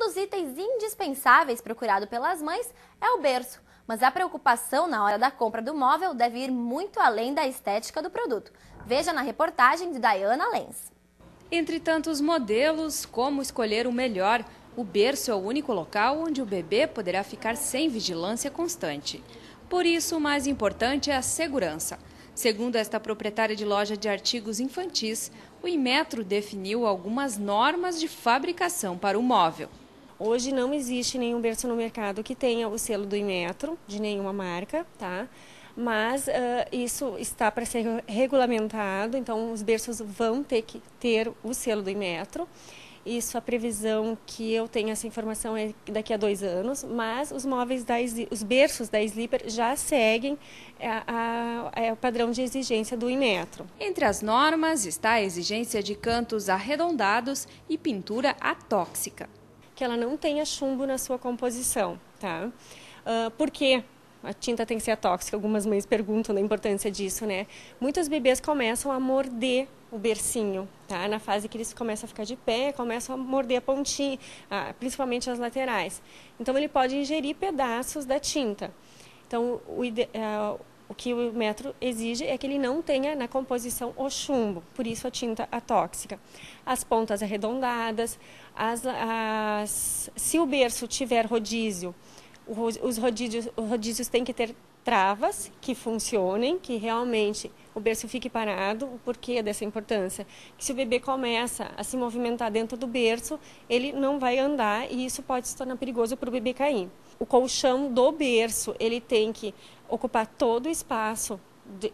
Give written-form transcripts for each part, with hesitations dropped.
dos itens indispensáveis procurado pelas mães é o berço, mas a preocupação na hora da compra do móvel deve ir muito além da estética do produto. Veja na reportagem de Dayana Lenz. Entre tantos modelos, como escolher o melhor? O berço é o único local onde o bebê poderá ficar sem vigilância constante. Por isso, o mais importante é a segurança. Segundo esta proprietária de loja de artigos infantis, o Inmetro definiu algumas normas de fabricação para o móvel. Hoje não existe nenhum berço no mercado que tenha o selo do Inmetro, de nenhuma marca, tá? Mas isso está para ser regulamentado, então os berços vão ter que ter o selo do Inmetro. Isso, a previsão que eu tenho essa informação é daqui a 2 anos, mas os móveis os berços da Sleeper já seguem o padrão de exigência do Inmetro. Entre as normas está a exigência de cantos arredondados e pintura atóxica. Que ela não tenha chumbo na sua composição, tá? Por quê? A tinta tem que ser atóxica, algumas mães perguntam da importância disso, né? Muitos bebês começam a morder o bercinho, tá? Na fase que eles começam a ficar de pé, começam a morder a pontinha, principalmente as laterais. Então ele pode ingerir pedaços da tinta. Então o que o Inmetro exige é que ele não tenha na composição o chumbo, por isso a tinta atóxica. As pontas arredondadas, se o berço tiver rodízio, os rodízios têm que ter travas que funcionem, que realmente o berço fique parado. O porquê dessa importância? Que se o bebê começa a se movimentar dentro do berço, ele não vai andar e isso pode se tornar perigoso para o bebê cair. O colchão do berço, ele tem que ocupar todo o espaço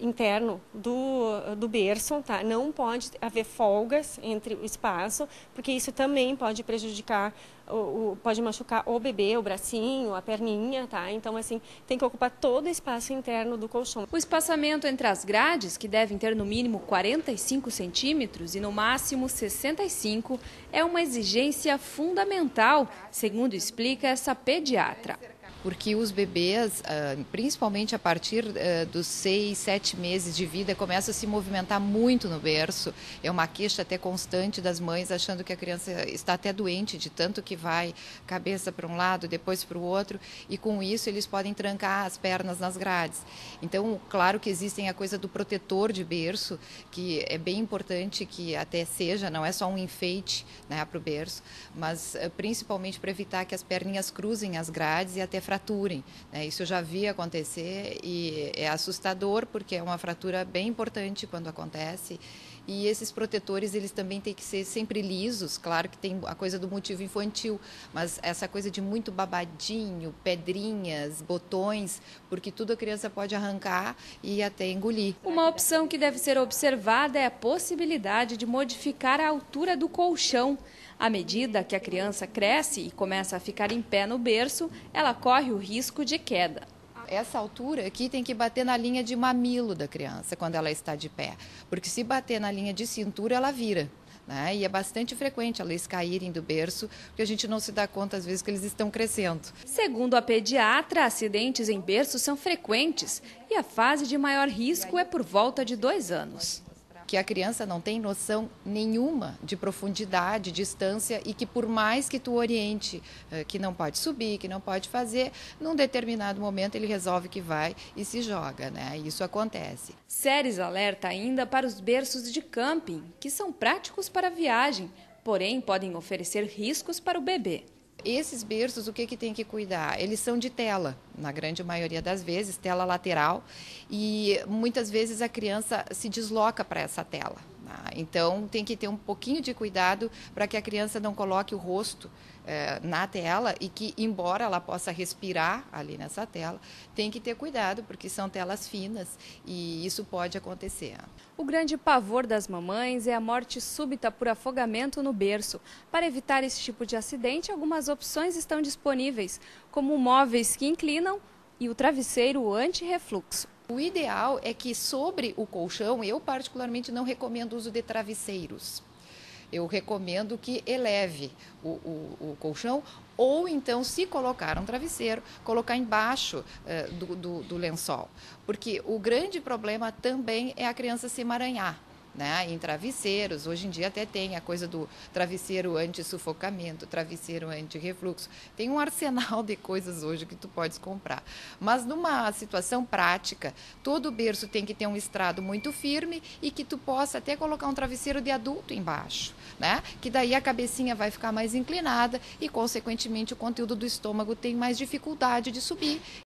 interno do berço, tá? Não pode haver folgas entre o espaço, porque isso também pode prejudicar, pode machucar o bebê, o bracinho, a perninha, tá? Então, assim, tem que ocupar todo o espaço interno do colchão. O espaçamento entre as grades, que devem ter no mínimo 45 centímetros e no máximo 65, é uma exigência fundamental, segundo explica essa pediatra. Porque os bebês, principalmente a partir dos 6, 7 meses de vida, começam a se movimentar muito no berço. É uma queixa até constante das mães, achando que a criança está até doente, de tanto que vai cabeça para um lado, depois para o outro, e com isso eles podem trancar as pernas nas grades. Então, claro que existem a coisa do protetor de berço, que é bem importante que até seja, não é só um enfeite, né, para o berço, mas principalmente para evitar que as perninhas cruzem as grades e até fraturem, né? Isso eu já vi acontecer e é assustador porque é uma fratura bem importante quando acontece. E esses protetores, eles também têm que ser sempre lisos, claro que tem a coisa do motivo infantil, mas essa coisa de muito babadinho, pedrinhas, botões, porque tudo a criança pode arrancar e até engolir. Uma opção que deve ser observada é a possibilidade de modificar a altura do colchão. À medida que a criança cresce e começa a ficar em pé no berço, ela corre o risco de queda. Essa altura aqui tem que bater na linha de mamilo da criança quando ela está de pé, porque se bater na linha de cintura, ela vira, né? E é bastante frequente elas caírem do berço, porque a gente não se dá conta às vezes que eles estão crescendo. Segundo a pediatra, acidentes em berço são frequentes e a fase de maior risco é por volta de 2 anos. Que a criança não tem noção nenhuma de profundidade, distância e que por mais que tu oriente que não pode subir, que não pode fazer, num determinado momento ele resolve que vai e se joga, né? Isso acontece. Séries alerta ainda para os berços de camping, que são práticos para a viagem, porém podem oferecer riscos para o bebê. Esses berços, o que tem que cuidar? Eles são de tela, na grande maioria das vezes, tela lateral, e muitas vezes a criança se desloca para essa tela. Então, tem que ter um pouquinho de cuidado para que a criança não coloque o rosto na tela e que, embora ela possa respirar ali nessa tela, tem que ter cuidado, porque são telas finas e isso pode acontecer. O grande pavor das mamães é a morte súbita por afogamento no berço. Para evitar esse tipo de acidente, algumas opções estão disponíveis, como móveis que inclinam e o travesseiro anti-refluxo. O ideal é que sobre o colchão, eu particularmente não recomendo o uso de travesseiros. Eu recomendo que eleve o colchão ou então, se colocar um travesseiro, colocar embaixo do lençol. Porque o grande problema também é a criança se emaranhar. né, em travesseiros. Hoje em dia até tem a coisa do travesseiro anti-sufocamento, travesseiro anti-refluxo. Tem um arsenal de coisas hoje que tu podes comprar. Mas numa situação prática, todo berço tem que ter um estrado muito firme e que tu possa até colocar um travesseiro de adulto embaixo, né? Que daí a cabecinha vai ficar mais inclinada e, consequentemente, o conteúdo do estômago tem mais dificuldade de subir